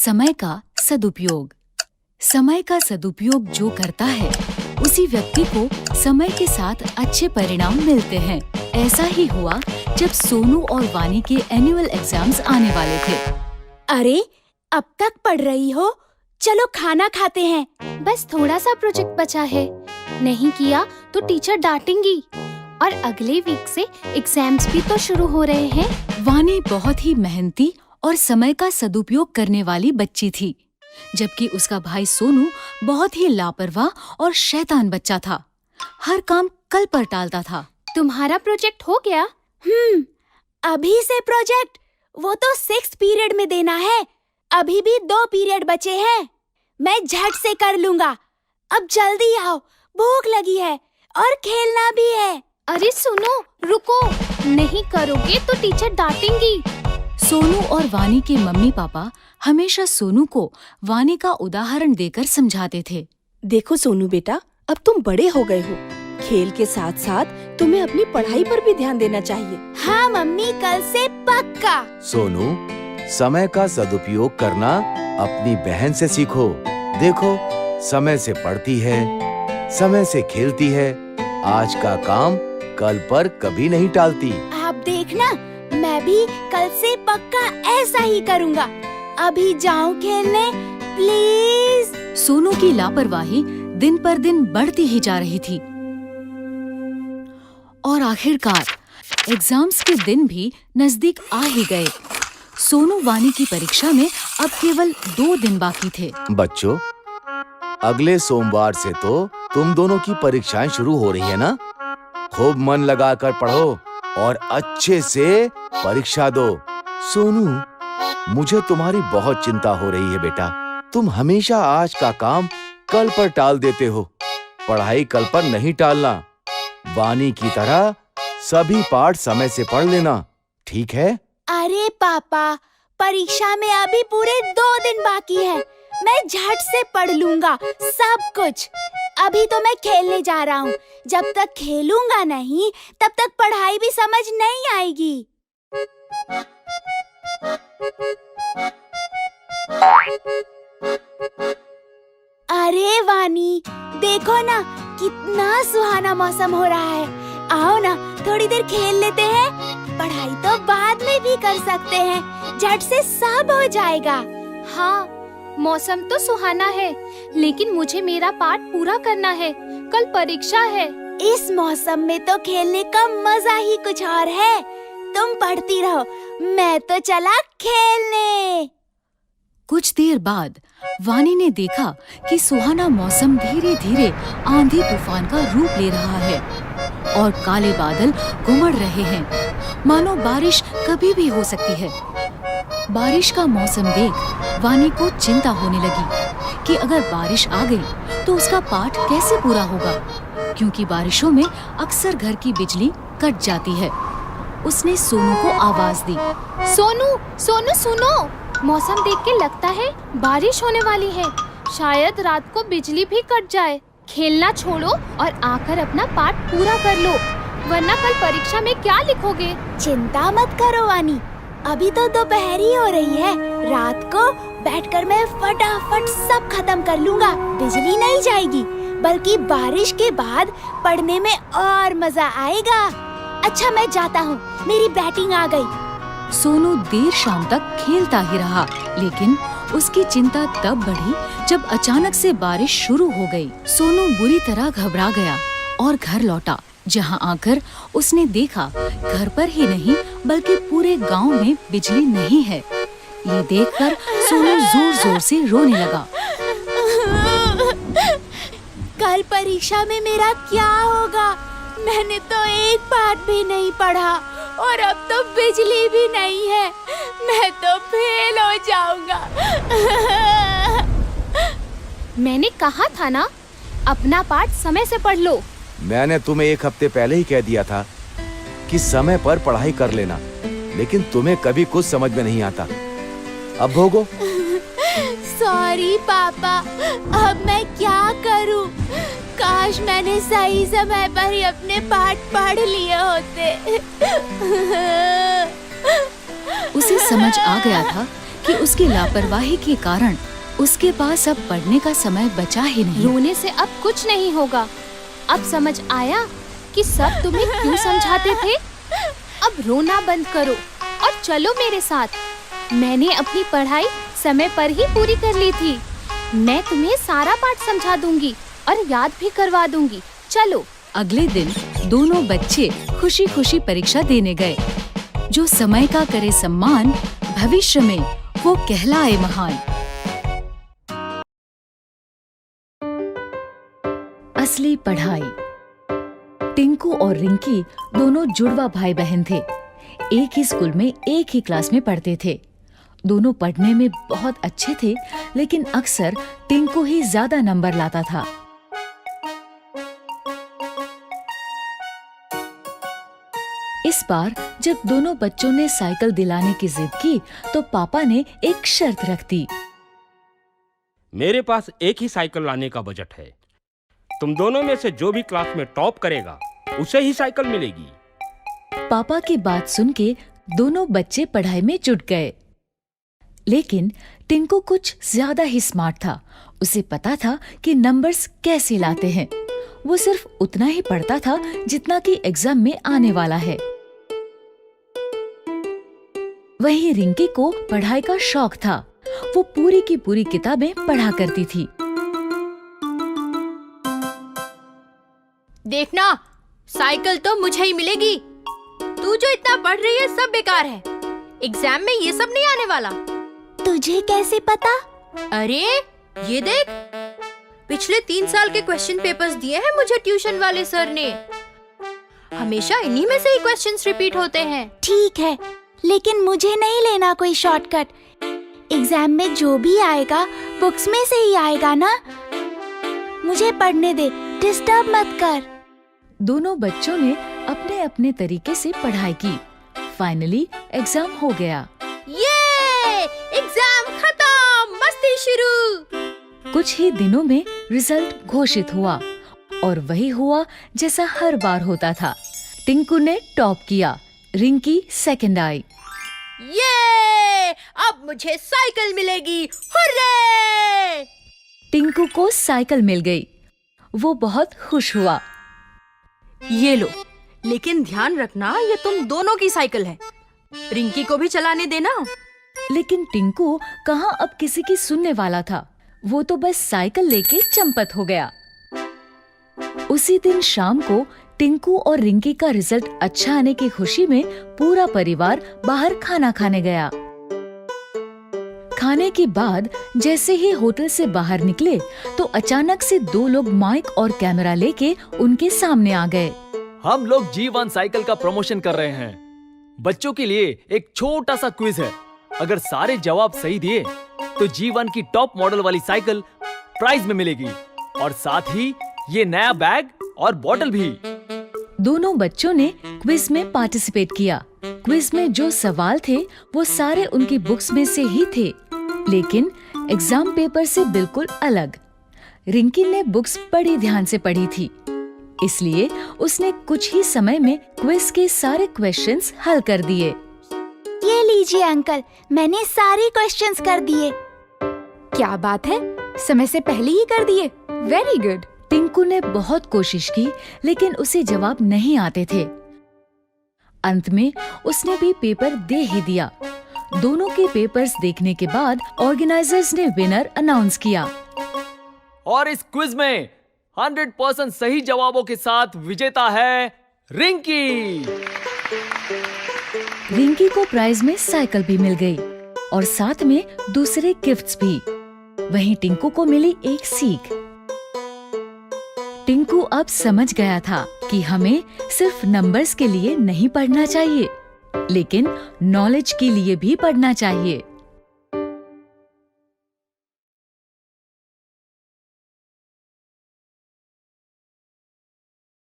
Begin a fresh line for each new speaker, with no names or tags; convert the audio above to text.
समय का सदुपयोग। समय का सदुपयोग जो करता है उसी व्यक्ति को समय के साथ अच्छे परिणाम मिलते हैं। ऐसा ही हुआ जब सोनू और वानी के एनुअल एग्जाम्स आने वाले थे।
अरे, अब तक पढ़ रही हो? चलो खाना खाते हैं।
बस थोड़ा सा प्रोजेक्ट बचा है, नहीं किया तो टीचर डांटेंगी। और अगले वीक से एग्जाम्स भी तो शुरू हो रहे हैं।
वानी बहुत ही मेहनती और समय का सदुपयोग करने वाली बच्ची थी, जबकि उसका भाई सोनू बहुत ही लापरवाह और शैतान बच्चा था। हर काम कल पर टालता था।
तुम्हारा प्रोजेक्ट हो गया?
अभी से प्रोजेक्ट? वो तो 6th पीरियड में देना है। अभी भी 2 पीरियड बचे हैं। मैं झट से कर लूँगा। अब जल्दी आओ, भूख लगी है और खेलना भी है।
अरे सुनो, रुको, नहीं करोगे तो टीचर डांटेंगी।
सोनू और वानी के मम्मी पापा हमेशा सोनू को वानी का उदाहरण देकर समझाते थे।
देखो सोनू बेटा, अब तुम बड़े हो गए हो। खेल के साथ साथ तुम्हें अपनी पढ़ाई पर भी ध्यान देना चाहिए। हाँ मम्मी, कल से पक्का।
सोनू, समय का सदुपयोग करना अपनी बहन से सीखो। देखो, समय से पढ़ती है, समय से खेलती है, आज का काम कल पर कभी नहीं टालती।
आप देखना, मैं भी कल से पक्का ऐसा ही करूँगा। अभी जाऊँ खेलने, प्लीज।
सोनू की लापरवाही दिन पर दिन बढ़ती ही जा रही थी और आखिरकार एग्जाम्स के दिन भी नजदीक आ ही गए। सोनू वानी की परीक्षा में अब केवल 2 दिन बाकी थे।
बच्चों, अगले सोमवार से तो तुम दोनों की परीक्षाएं शुरू हो रही है ना? खूब मन लगाकर पढ़ो और अच्छे से परीक्षा दो। सोनू, मुझे तुम्हारी बहुत चिंता हो रही है बेटा। तुम हमेशा आज का काम कल पर टाल देते हो। पढ़ाई कल पर नहीं टालना। वानी की तरह सभी पाठ समय से पढ़ लेना, ठीक है?
अरे पापा, परीक्षा में अभी पूरे 2 दिन बाकी है। मैं झट से पढ़ लूँगा सब कुछ। अभी तो मैं खेलने जा रहा हूँ। जब तक खेलूंगा नहीं, तब तक पढ़ाई भी समझ नहीं आएगी। अरे वानी, देखो ना, कितना सुहाना मौसम हो रहा है। आओ ना, थोड़ी देर खेल लेते हैं। पढ़ाई तो बाद में भी कर सकते हैं, झट से सब हो जाएगा।
हाँ, मौसम तो सुहाना है, लेकिन मुझे मेरा पाठ पूरा करना है। कल परीक्षा है।
इस मौसम में तो खेलने का मजा ही कुछ और है। तुम पढ़ती रहो, मैं तो चला खेलने।
कुछ देर बाद वानी ने देखा कि सुहाना मौसम धीरे धीरे आंधी तूफान का रूप ले रहा है और काले बादल घुमड़ रहे हैं, मानो बारिश कभी भी हो सकती है। बारिश का मौसम देख वानी को चिंता होने लगी कि अगर बारिश आ गई तो उसका पाठ कैसे पूरा होगा, क्योंकि बारिशों में अक्सर घर की बिजली कट जाती है। उसने सोनू को आवाज दी।
सोनू, सोनू सुनो, मौसम देख के लगता है बारिश होने वाली है। शायद रात को बिजली भी कट जाए। खेलना छोड़ो और आकर अपना पाठ पूरा कर लो, वरना कल परीक्षा में क्या लिखोगे?
चिंता मत करो वानी, अभी तो दोपहर ही हो रही है। रात को बैठकर मैं फटाफट सब खत्म कर लूँगा। बिजली नहीं जाएगी, बल्कि बारिश के बाद पढ़ने में और मजा आएगा। अच्छा, मैं जाता हूँ, मेरी बैटिंग आ गई।
सोनू देर शाम तक खेलता ही रहा, लेकिन उसकी चिंता तब बढ़ी जब अचानक से बारिश शुरू हो गई। सोनू बुरी तरह घबरा गया और घर लौटा, जहाँ आकर उसने देखा घर पर ही नहीं बल्कि पूरे गांव में बिजली नहीं है। ये देखकर सोनू जोर जोर से रोने लगा।
कल परीक्षा में मेरा क्या होगा? मैंने तो एक पाठ भी नहीं पढ़ा और अब तो बिजली भी नहीं है। मैं तो फेल हो जाऊंगा।
मैंने कहा था ना, अपना पाठ समय से पढ़ लो।
मैंने तुम्हें 1 हफ्ते पहले ही कह दिया था कि समय पर पढ़ाई कर लेना, लेकिन तुम्हें कभी कुछ समझ में नहीं आता। अब भोगो।
सॉरी पापा, अब मैं क्या करूं? काश मैंने सही समय पर ही अपने पाठ पढ़ लिए होते।
उसे समझ आ गया था कि उसकी लापरवाही के कारण उसके पास अब पढ़ने का समय बचा ही नहीं।
रोने से अब कुछ नहीं होगा। अब समझ आया कि सब तुम्हें क्यों समझाते थे। अब रोना बंद करो और चलो मेरे साथ। मैंने अपनी पढ़ाई समय पर ही पूरी कर ली थी। मैं तुम्हें सारा पाठ समझा दूंगी और याद भी करवा दूंगी। चलो।
अगले दिन दोनों बच्चे खुशी खुशी परीक्षा देने गए। जो समय का करे सम्मान, भविष्य में वो कहलाए महान। असली पढ़ाई। टिंकू और रिंकी दोनों जुड़वा भाई बहन थे। एक ही स्कूल में एक ही क्लास में पढ़ते थे। दोनों पढ़ने में बहुत अच्छे थे, लेकिन अक्सर टिंकू ही ज्यादा नंबर लाता था। इस बार जब दोनों बच्चों ने साइकिल दिलाने की जिद की, तो पापा ने एक शर्त रख दी।
मेरे पास एक ही साइकिल लाने का बजट है। तुम दोनों में से जो भी क्लास में टॉप करेगा उसे ही साइकिल मिलेगी।
पापा की बात सुन के दोनों बच्चे पढ़ाई में जुट गए। लेकिन टिंकू कुछ ज्यादा ही स्मार्ट था। उसे पता था कि नंबर्स कैसे लाते हैं। वो सिर्फ उतना ही पढ़ता था जितना कि एग्जाम में आने वाला है। वहीं रिंकी को पढ़ाई का शौक था। वो पूरी की पूरी किताबें पढ़ा करती थी।
देखना, साइकिल तो मुझे ही मिलेगी। तू जो इतना पढ़ रही है सब बेकार है। एग्जाम में ये सब नहीं आने वाला।
तुझे कैसे पता?
अरे ये देख, पिछले 3 साल के क्वेश्चन पेपर्स दिए हैं मुझे ट्यूशन वाले सर ने। हमेशा इन्हीं में से ही क्वेश्चंस रिपीट होते हैं।
ठीक है, लेकिन मुझे नहीं लेना कोई शॉर्टकट। एग्जाम में जो भी आएगा बुक्स में से ही आएगा ना। मुझे पढ़ने दे, डिस्टर्ब मत कर।
दोनों बच्चों ने अपने अपने तरीके से पढ़ाई की। फाइनली एग्जाम हो गया।
ये एग्जाम खत्म, मस्ती शुरू।
कुछ ही दिनों में रिजल्ट घोषित हुआ और वही हुआ जैसा हर बार होता था। टिंकू ने टॉप किया, रिंकी सेकंड आई।
ये अब मुझे साइकिल मिलेगी, हुर्रे!
टिंकू को साइकिल मिल गई। वो बहुत खुश हुआ।
ये लो, लेकिन ध्यान रखना ये तुम दोनों की साइकिल है। रिंकी को भी चलाने देना।
लेकिन टिंकू कहाँ अब किसी की सुनने वाला था। वो तो बस साइकिल लेके चंपत हो गया। उसी दिन शाम को टिंकू और रिंकी का रिजल्ट अच्छा आने की खुशी में पूरा परिवार बाहर खाना खाने गया। खाने के बाद जैसे ही होटल से बाहर निकले तो अचानक से 2 लोग माइक और कैमरा लेके उनके सामने आ गए।
हम लोग G1 साइकिल का प्रमोशन कर रहे हैं। बच्चों के लिए एक छोटा सा क्विज है। अगर सारे जवाब सही दिए तो G1 की टॉप मॉडल वाली साइकिल प्राइज में मिलेगी और साथ ही ये नया बैग और बॉटल भी।
दोनों बच्चों ने क्विज में पार्टिसिपेट किया। क्विज में जो सवाल थे वो सारे उनकी बुक्स में से ही थे, लेकिन एग्जाम पेपर से बिल्कुल अलग। रिंकी ने बुक्स बड़ी ध्यान से पढ़ी थी, इसलिए उसने कुछ ही समय में क्विज के सारे क्वेश्चंस हल कर दिए।
ये लीजिए अंकल, मैंने सारे क्वेश्चंस कर दिए।
क्या बात है, समय से पहले ही कर दिए। Very good.
टिंकू ने बहुत कोशिश की, लेकिन उसे जवाब नहीं आते थे। अंत में उसने भी पेपर दे ही दिया। दोनों के पेपर्स देखने के बाद ऑर्गेनाइजर्स ने विनर अनाउंस किया।
और इस क्विज में 100% सही जवाबों के साथ विजेता है रिंकी।
रिंकी को प्राइज में साइकिल भी मिल गई और साथ में दूसरे गिफ्ट्स भी। वहीं टिंकू को मिली एक सीख। टिंकू अब समझ गया था कि हमें सिर्फ नंबर्स के लिए नहीं पढ़ना चाहिए, लेकिन नॉलेज के लिए भी पढ़ना चाहिए।